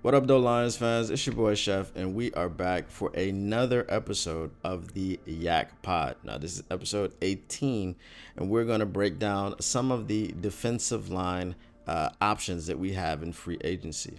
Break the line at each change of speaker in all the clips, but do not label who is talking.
What up, though, Lions fans? It's your boy Chef, and we are back for another episode of the YAK pod. Now, this is episode 18, and we're going to break down some of the defensive line options that we have in free agency.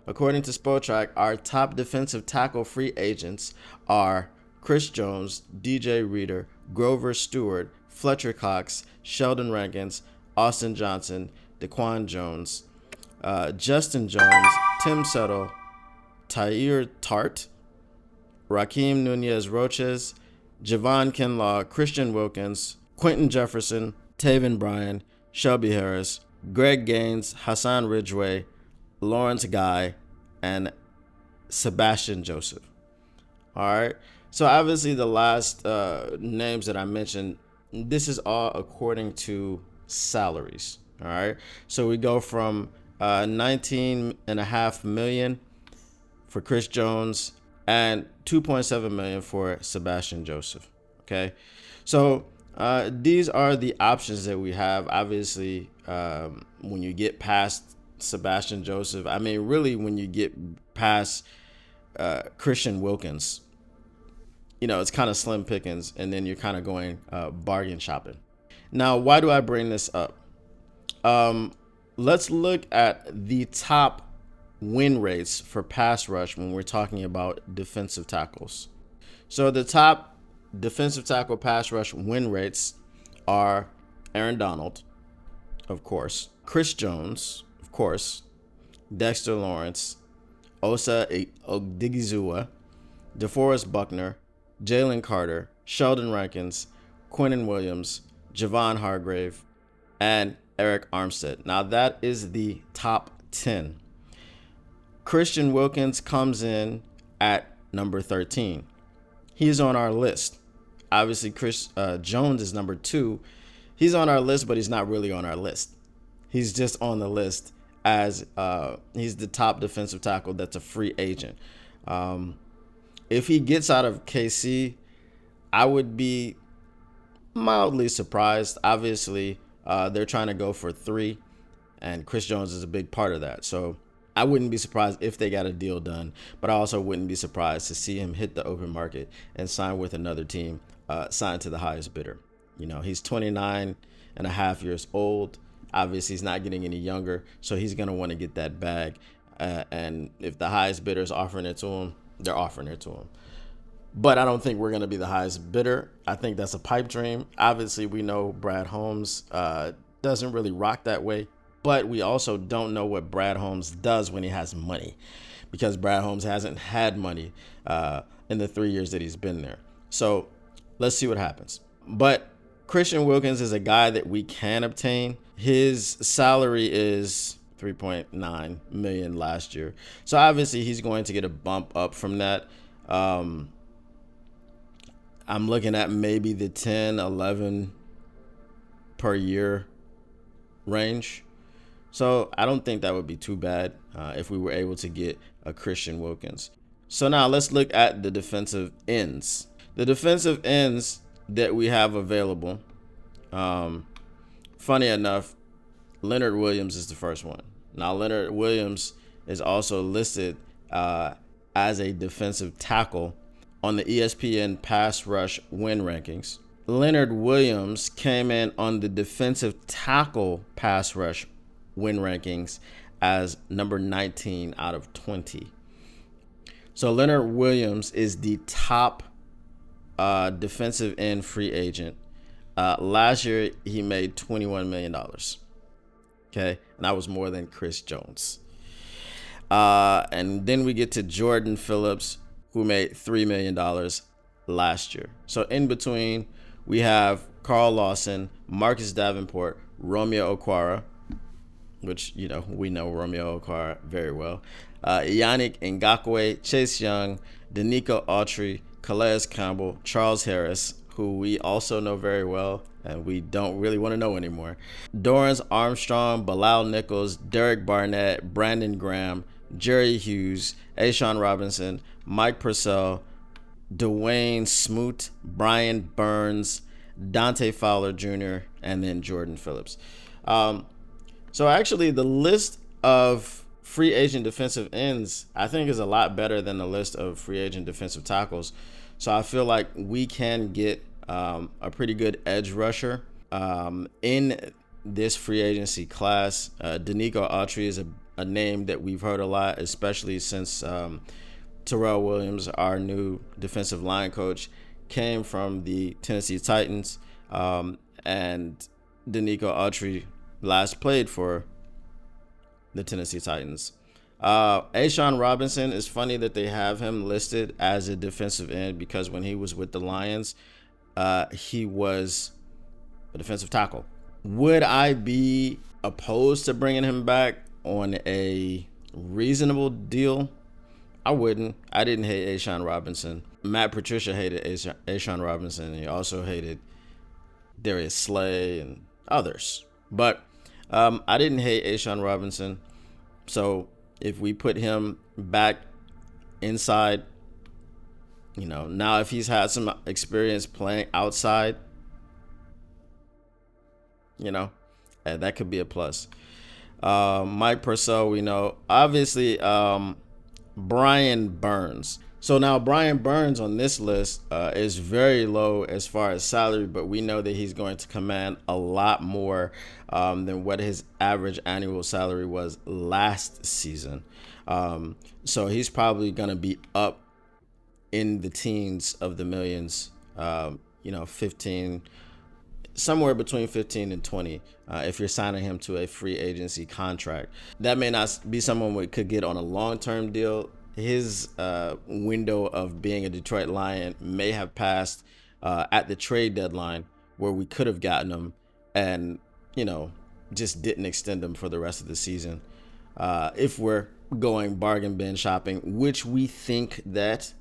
According to Spotrac, our top defensive tackle free agents are Chris Jones, DJ Reader, Grover Stewart, Fletcher Cox, Sheldon Rankins, Austin Johnson, Daquan Jones, Justin Jones, Tim Settle, Tyir Tart, Raheem Nunez-Roches, Javon Kinlaw, Christian Wilkins, Quentin Jefferson, Taven Bryan, Shelby Harris, Greg Gaines, Hassan Ridgeway, Lawrence Guy, and Sebastian Joseph. All right. So obviously the last names that I mentioned, this is all according to salaries. All right. So we go from $19.5 million for Chris Jones and $2.7 million for Sebastian Joseph. Okay. So these are the options that we have. Obviously, when you get past Sebastian Joseph, I mean, really, when you get past Christian Wilkins, you know, it's kind of slim pickings, and then you're kind of going bargain shopping. Now, why do I bring this up? Let's look at the top win rates for pass rush when we're talking about defensive tackles. So the top defensive tackle pass rush win rates are Aaron Donald, of course, Chris Jones, of course, Dexter Lawrence, Osa Odigizua, DeForest Buckner, Jalen Carter, Sheldon Rankins, Quinnen Williams, Javon Hargrave, and Eric Armstead. Now that is the top 10. Christian Wilkins comes in at number 13. He's on our list. Obviously, Chris Jones is number 2. He's on our list, but he's not really on our list. He's just on the list as he's the top defensive tackle that's a free agent. If he gets out of KC, I would be mildly surprised. Obviously, they're trying to go for 3, and Chris Jones is a big part of that. So I wouldn't be surprised if they got a deal done, but I also wouldn't be surprised to see him hit the open market and sign with another team, sign to the highest bidder. You know, he's 29 and a half years old. Obviously, he's not getting any younger, so he's going to want to get that bag. And if the highest bidder is offering it to him, they're offering it to him. But I don't think we're going to be the highest bidder. I think that's a pipe dream. Obviously, we know Brad Holmes doesn't really rock that way. But we also don't know what Brad Holmes does when he has money, because Brad Holmes hasn't had money in the 3 years that he's been there. So let's see what happens. But Christian Wilkins is a guy that we can obtain. His salary is $3.9 million last year. So obviously he's going to get a bump up from that. I'm looking at maybe the 10, 11 per year range. So I don't think that would be too bad if we were able to get a Christian Wilkins. So now let's look at the defensive ends. The defensive ends that we have available, funny enough, Leonard Williams is the first one. Now, Leonard Williams is also listed as a defensive tackle on the ESPN pass rush win rankings. Leonard Williams came in on the defensive tackle pass rush win rankings as number 19 out of 20. So Leonard Williams is the top defensive end free agent. Last year, he made $21 million. Okay, and that was more than Chris Jones. And then we get to Jordan Phillips, who made $3 million last year. So in between, we have Carl Lawson, Marcus Davenport, Romeo Okwara, which, you know, we know Romeo Okwara very well, Yannick Ngakoue, Chase Young, Danico Autry, Calais Campbell, Charles Harris, who we also know very well and we don't really want to know anymore, Dorrance Armstrong, Bilal Nichols, Derek Barnett, Brandon Graham, Jerry Hughes, Ashawn Robinson, Mike Purcell, Dwayne Smoot, Brian Burns, Dante Fowler Jr., and then Jordan Phillips. So actually the list of free agent defensive ends, I think, is a lot better than the list of free agent defensive tackles. So I feel like we can get a pretty good edge rusher in this free agency class. Danico Autry is a name that we've heard a lot, especially since Terrell Williams, our new defensive line coach, came from the Tennessee Titans, and Danico Autry last played for the Tennessee Titans. A'Shawn Robinson, is funny that they have him listed as a defensive end because when he was with the Lions, he was a defensive tackle. Would I be opposed to bringing him back on a reasonable deal? I wouldn't. I didn't hate A'Shawn Robinson. Matt Patricia hated A'Shawn Robinson. He also hated Darius Slay and others. But I didn't hate A'Shawn Robinson. So if we put him back inside, now if he's had some experience playing outside, that could be a plus. Mike Purcell, we know. Obviously, Brian Burns. So now Brian Burns on this list is very low as far as salary, but we know that he's going to command a lot more than what his average annual salary was last season. So he's probably going to be up in the teens of the millions, 15, somewhere between 15 and 20 if you're signing him to a free agency contract. That may not be someone we could get on a long-term deal. His window of being a Detroit Lion may have passed at the trade deadline, where we could have gotten him and, just didn't extend him for the rest of the season. If we're going bargain bin shopping, which we think that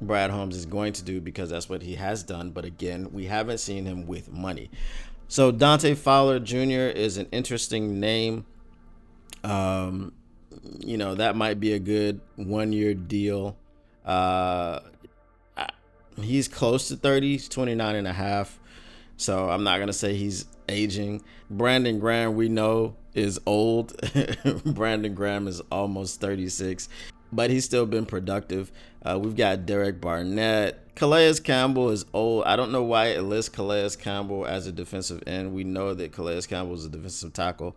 Brad Holmes is going to do because that's what he has done. But again, we haven't seen him with money. So Dante Fowler Jr. is an interesting name. That might be a good 1-year deal. He's close to 30. He's 29 and a half. So I'm not going to say he's aging. Brandon Graham, we know, is old. Brandon Graham is almost 36, but he's still been productive. We've got Derek Barnett. Calais Campbell is old. I don't know why it lists Calais Campbell as a defensive end. We know that Calais Campbell is a defensive tackle.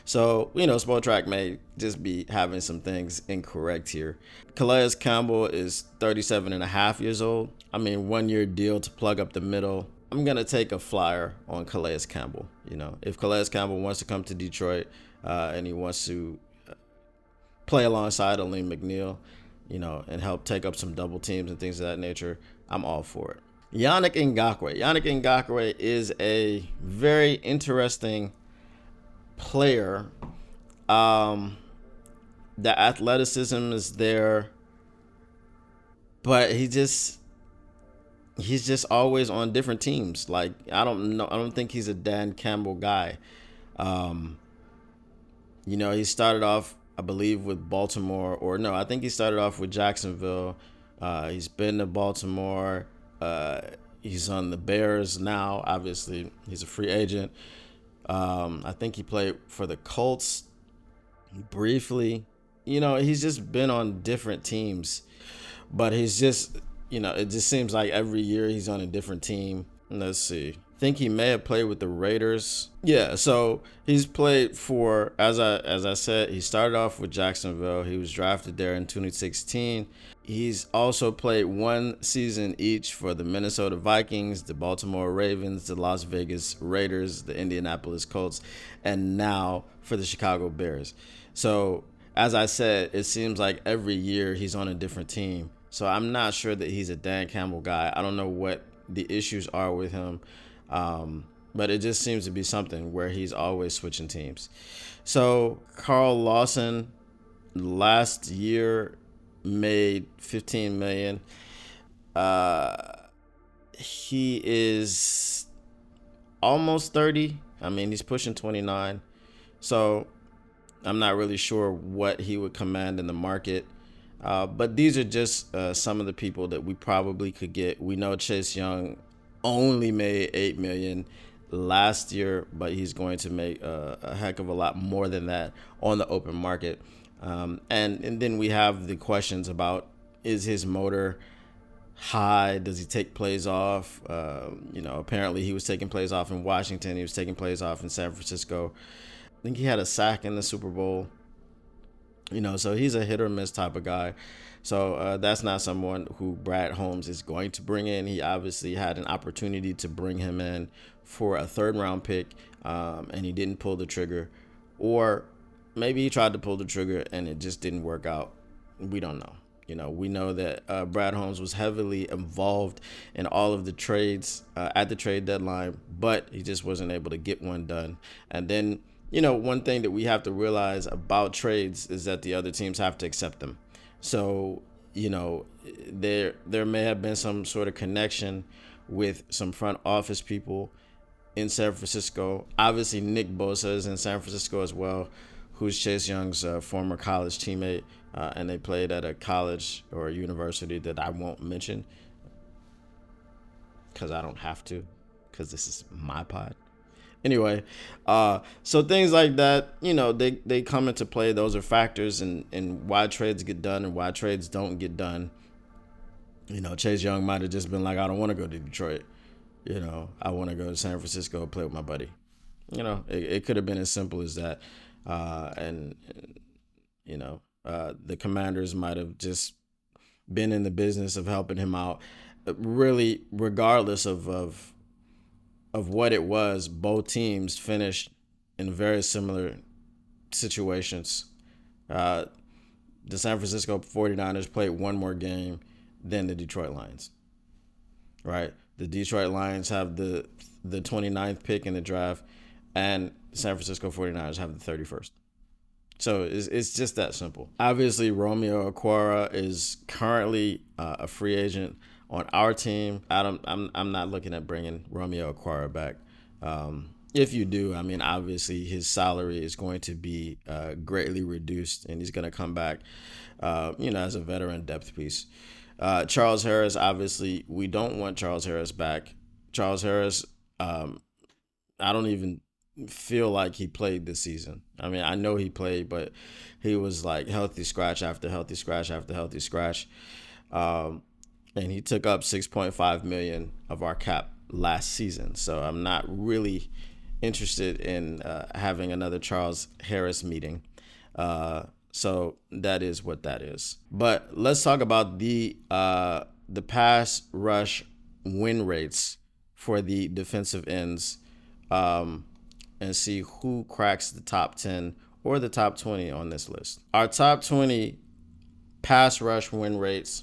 So, Spotrac may just be having some things incorrect here. Calais Campbell is 37 and a half years old. 1-year deal to plug up the middle. I'm going to take a flyer on Calais Campbell. If Calais Campbell wants to come to Detroit and he wants to play alongside Aleem McNeil, and help take up some double teams and things of that nature, I'm all for it. Yannick Ngakoue. Yannick Ngakoue is a very interesting player. The athleticism is there, but he's just always on different teams. Like, I don't think he's a Dan Campbell guy. He started off, I believe, with Baltimore, I think he started off with Jacksonville. He's been to Baltimore. He's on the Bears now. Obviously, he's a free agent. I think he played for the Colts briefly. He's just been on different teams, but he's just, it just seems like every year he's on a different team. Let's see. I think he may have played with the Raiders. Yeah, so he's played for, as I said, he started off with Jacksonville. He was drafted there in 2016. He's also played one season each for the Minnesota Vikings, the Baltimore Ravens, the Las Vegas Raiders, the Indianapolis Colts, and now for the Chicago Bears. So, as I said, it seems like every year he's on a different team. So I'm not sure that he's a Dan Campbell guy. I don't know what the issues are with him. But it just seems to be something where he's always switching teams. So Carl Lawson last year made $15 million. He is almost 30. He's pushing 29. So I'm not really sure what he would command in the market. But these are just some of the people that we probably could get. We know Chase Young only made $8 million. last year, but he's going to make a heck of a lot more than that on the open market. And then we have the questions about, is his motor high? Does he take plays off? Apparently he was taking plays off in Washington. He was taking plays off in San Francisco. I think he had a sack in the Super Bowl. So he's a hit or miss type of guy. So that's not someone who Brad Holmes is going to bring in. He obviously had an opportunity to bring him in for a third-round pick, and he didn't pull the trigger. Or maybe he tried to pull the trigger and it just didn't work out. We don't know. We know that Brad Holmes was heavily involved in all of the trades at the trade deadline, but he just wasn't able to get one done. And then, one thing that we have to realize about trades is that the other teams have to accept them. So, there may have been some sort of connection with some front office people in San Francisco. Obviously, Nick Bosa is in San Francisco as well, who's Chase Young's former college teammate, and they played at a college or a university that I won't mention because I don't have to, because this is my pod. Anyway, so things like that, they come into play. Those are factors in why trades get done and why trades don't get done. Chase Young might have just been like, I don't want to go to Detroit. I want to go to San Francisco and play with my buddy. It could have been as simple as that. The Commanders might have just been in the business of helping him out. Really, regardless of what it was, both teams finished in very similar situations. The San Francisco 49ers played one more game than the Detroit Lions, right? The Detroit Lions have the 29th pick in the draft, and the San Francisco 49ers have the 31st. So it's just that simple. Obviously, Romeo Okwara is currently a free agent on our team. I'm not looking at bringing Romeo Okwara back. If you do, obviously his salary is going to be greatly reduced, and he's going to come back, as a veteran depth piece. Charles Harris, obviously, we don't want Charles Harris back. Charles Harris, I don't even feel like he played this season. I know he played, but he was like healthy scratch after healthy scratch after healthy scratch. And he took up $6.5 million of our cap last season. So I'm not really interested in having another Charles Harris meeting. So that is what that is. But let's talk about the pass rush win rates for the defensive ends, and see who cracks the top 10 or the top 20 on this list. Our top 20 pass rush win rates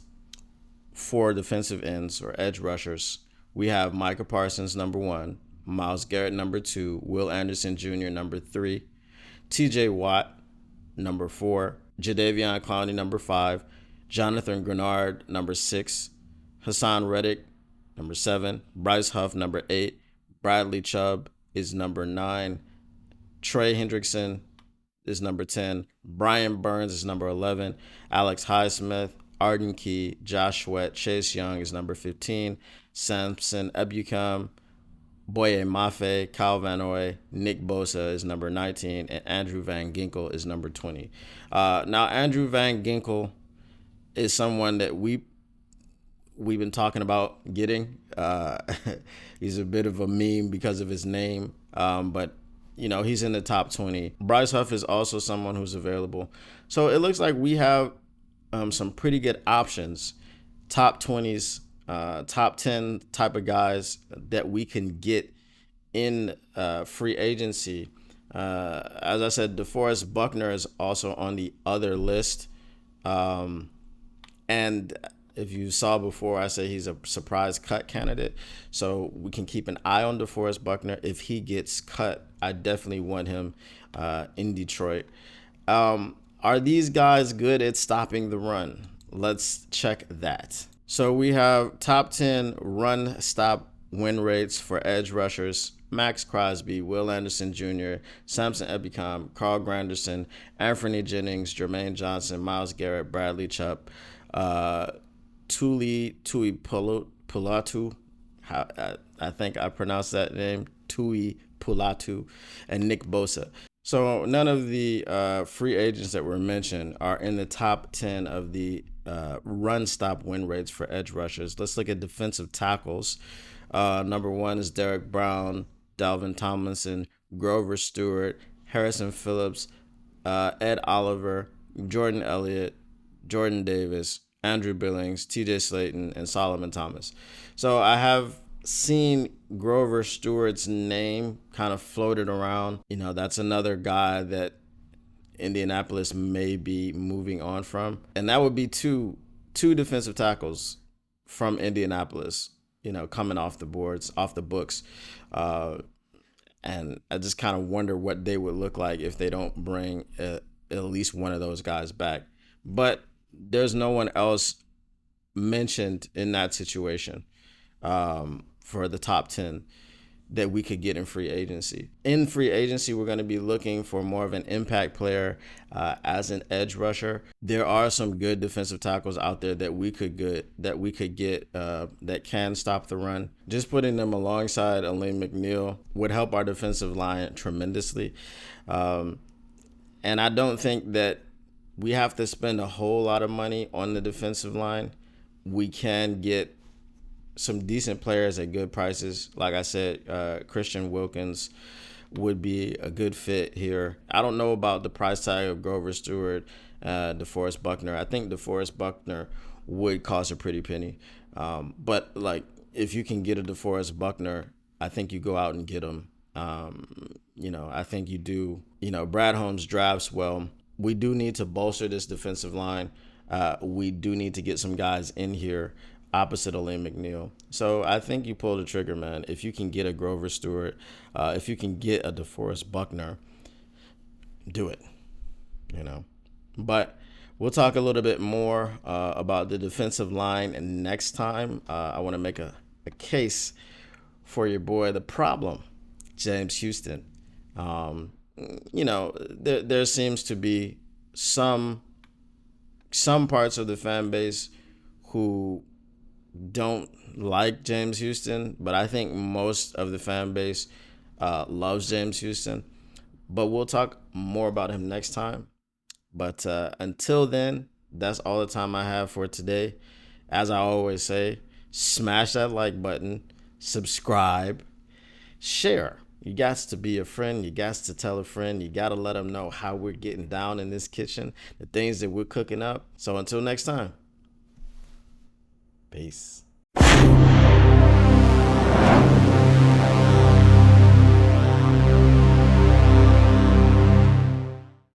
for defensive ends or edge rushers, we have Micah Parsons, number 1, Myles Garrett, number 2, Will Anderson Jr., number 3, TJ Watt, number 4, Jadeveon Clowney, number 5, Jonathan Grenard, number 6, Hassan Reddick, number 7, Bryce Huff, number 8, Bradley Chubb is number 9, Trey Hendrickson is number 10, Brian Burns is number 11, Alex Highsmith, Arden Key, Josh Sweat, Chase Young is number 15, Samson Ebukam, Boye Mafe, Kyle Van Noy, Nick Bosa is number 19, and Andrew Van Ginkel is number 20. Now, Andrew Van Ginkel is someone that we've been talking about getting. He's a bit of a meme because of his name, but he's in the top 20. Bryce Huff is also someone who's available. So it looks like we have some pretty good options, top 20s, top 10 type of guys that we can get in free agency. As I said, DeForest Buckner is also on the other list. And if you saw before, I say he's a surprise cut candidate. So we can keep an eye on DeForest Buckner. If he gets cut, I definitely want him in Detroit. Are these guys good at stopping the run? Let's check that. So we have top 10 run stop win rates for edge rushers: Max Crosby, Will Anderson Jr., Samson Ebukam, Carl Granderson, Anthony Jennings, Jermaine Johnson, Myles Garrett, Bradley Chubb, Tuli Pulatu. I think I pronounced that name, Tui Pulatu, and Nick Bosa. So none of the free agents that were mentioned are in the top 10 of the run stop win rates for edge rushers. Let's look at defensive tackles. Number one is Derek Brown, Dalvin Tomlinson, Grover Stewart, Harrison Phillips, Ed Oliver, Jordan Elliott, Jordan Davis, Andrew Billings, TJ Slayton, and Solomon Thomas. So I have seen Grover Stewart's name kind of floated around. That's another guy that Indianapolis may be moving on from. And that would be two defensive tackles from Indianapolis, coming off the boards, off the books. And I just kind of wonder what they would look like if they don't bring at least one of those guys back. But there's no one else mentioned in that situation for the top 10 that we could get in free agency. In free agency, we're going to be looking for more of an impact player as an edge rusher. There are some good defensive tackles out there that we could get that can stop the run. Just putting them alongside Elaine McNeil would help our defensive line tremendously. And I don't think that we have to spend a whole lot of money on the defensive line. We can get some decent players at good prices. Like I said, Christian Wilkins would be a good fit here. I don't know about the price tag of Grover Stewart, DeForest Buckner. I think DeForest Buckner would cost a pretty penny. But if you can get a DeForest Buckner, I think you go out and get him. I think you do. Brad Holmes drafts well. We do need to bolster this defensive line. We do need to get some guys in here opposite Elaine McNeil. So I think you pull the trigger, man. If you can get a Grover Stewart, if you can get a DeForest Buckner, do it. But we'll talk a little bit more about the defensive line, and next time I want to make a case for your boy, the problem, James Houston. There seems to be some parts of the fan base who don't like James Houston, but I think most of the fan base loves James Houston. But we'll talk more about him next time. But until then, that's all the time I have for today. As I always say, smash that like button, subscribe, share. You got to be a friend. You got to tell a friend. You got to let them know how we're getting down in this kitchen, the things that we're cooking up. So until next time, peace.